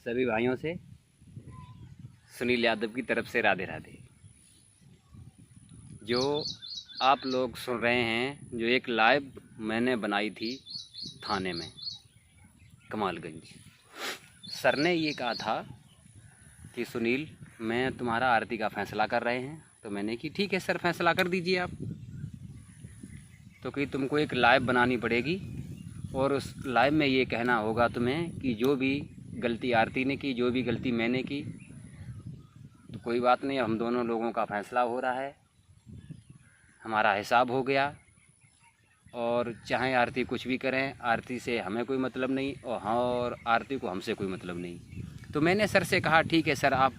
सभी भाइयों से सुनील यादव की तरफ से राधे राधे। जो आप लोग सुन रहे हैं, जो एक लाइव मैंने बनाई थी थाने में कमालगंज, सर ने ये कहा था कि सुनील मैं तुम्हारा आरती का फ़ैसला कर रहे हैं। तो मैंने कि ठीक है सर, फ़ैसला कर दीजिए आप। तो कि तुमको एक लाइव बनानी पड़ेगी और उस लाइव में ये कहना होगा तुम्हें कि जो भी गलती आरती ने की, जो भी गलती मैंने की, तो कोई बात नहीं, हम दोनों लोगों का फ़ैसला हो रहा है, हमारा हिसाब हो गया। और चाहे आरती कुछ भी करें, आरती से हमें कोई मतलब नहीं और आरती को हमसे कोई मतलब नहीं। तो मैंने सर से कहा ठीक है सर, आप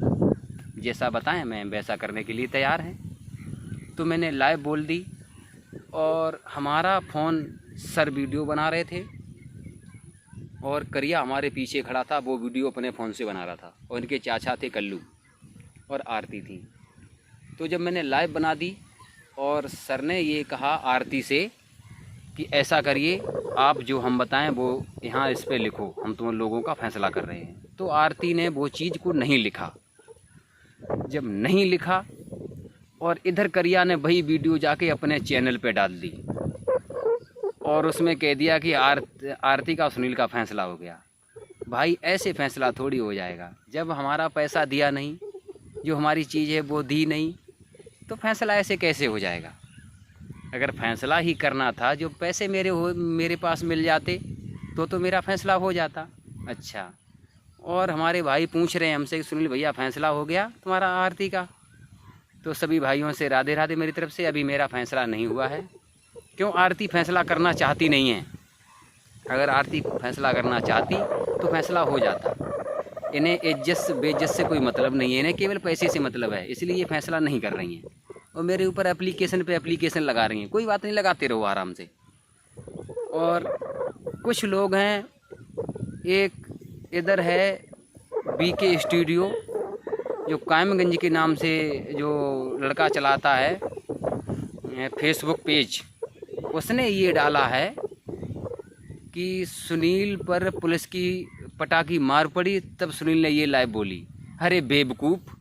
जैसा बताएं मैं वैसा करने के लिए तैयार हैं। तो मैंने लाइव बोल दी और हमारा फ़ोन सर वीडियो बना रहे थे और करिया हमारे पीछे खड़ा था, वो वीडियो अपने फ़ोन से बना रहा था और इनके चाचा थे कल्लू और आरती थी। तो जब मैंने लाइव बना दी और सर ने ये कहा आरती से कि ऐसा करिए, आप जो हम बताएं वो यहाँ इस पे लिखो, हम तुम लोगों का फ़ैसला कर रहे हैं। तो आरती ने वो चीज़ को नहीं लिखा। जब नहीं लिखा और इधर करिया ने वही वीडियो जाके अपने चैनल पे डाल दी और उसमें कह दिया कि आरती का सुनील का फ़ैसला हो गया। भाई ऐसे फ़ैसला थोड़ी हो जाएगा, जब हमारा पैसा दिया नहीं, जो हमारी चीज़ है वो दी नहीं, तो फ़ैसला ऐसे कैसे हो जाएगा। अगर फ़ैसला ही करना था, जो पैसे मेरे पास मिल जाते तो मेरा फ़ैसला हो जाता। अच्छा, और हमारे भाई पूछ रहे हैं हमसे कि सुनील भैया फ़ैसला हो गया तुम्हारा आरती का। तो सभी भाइयों से राधे राधे मेरी तरफ से। अभी मेरा फ़ैसला नहीं हुआ है, क्यों आरती फ़ैसला करना चाहती नहीं है। अगर आरती फ़ैसला करना चाहती तो फ़ैसला हो जाता। इन्हें इज्जत बेइज्जत से कोई मतलब नहीं है, इन्हें केवल पैसे से मतलब है, इसलिए ये फ़ैसला नहीं कर रही हैं और मेरे ऊपर एप्लीकेशन पे एप्लीकेशन लगा रही हैं। कोई बात नहीं, लगाते रहो आराम से। और कुछ लोग हैं, एक इधर है बीके स्टूडियो, जो कायमगंज के नाम से जो लड़का चलाता है फेसबुक पेज, उसने ये डाला है कि सुनील पर पुलिस की पटाखी मार पड़ी, तब सुनील ने ये लाइव बोली। अरे बेवकूफ़,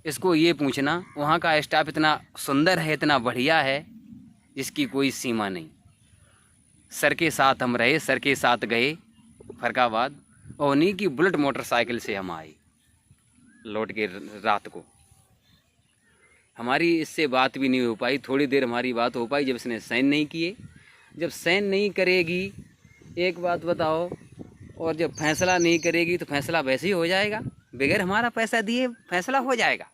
इसको ये पूछना वहाँ का स्टाफ इतना सुंदर है, इतना बढ़िया है, जिसकी कोई सीमा नहीं। सर के साथ हम रहे, सर के साथ गए फरकाबाद और उन्हीं की बुलेट मोटरसाइकिल से हम आए लौट के रात को। हमारी इससे बात भी नहीं हो पाई, थोड़ी देर हमारी बात हो पाई जब इसने साइन नहीं किए। जब साइन नहीं करेगी, एक बात बताओ, और जब फैसला नहीं करेगी तो फैसला वैसे ही हो जाएगा, बगैर हमारा पैसा दिए फैसला हो जाएगा?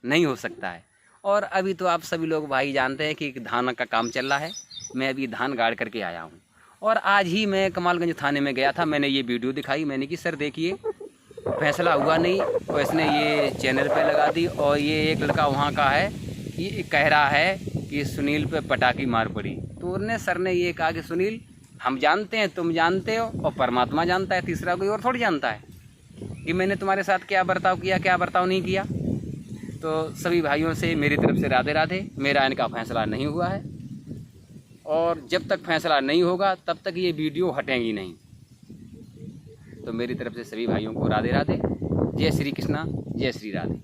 नहीं हो सकता है। और अभी तो आप सभी लोग भाई जानते हैं कि धान का काम चल रहा है। मैं अभी धान गाड़ करके आया हूँ और आज ही मैं कमालगंज थाने में गया था। मैंने ये वीडियो दिखाई, मैंने कि सर देखिए फैसला हुआ नहीं, और इसने ये चैनल पे लगा दी। और ये एक लड़का वहाँ का है, ये कह रहा है कि सुनील पे पटाखी मार पड़ी। तो उन्होंने सर ने ये कहा कि सुनील हम जानते हैं, तुम जानते हो और परमात्मा जानता है, तीसरा कोई और थोड़ी जानता है कि मैंने तुम्हारे साथ क्या बर्ताव किया, क्या बर्ताव नहीं किया। तो सभी भाइयों से मेरी तरफ से राधे राधे। मेरा इनका फ़ैसला नहीं हुआ है और जब तक फैसला नहीं होगा तब तक ये वीडियो हटेंगी नहीं। तो मेरी तरफ से सभी भाइयों को राधे राधे। जय श्री कृष्णा, जय श्री राधे।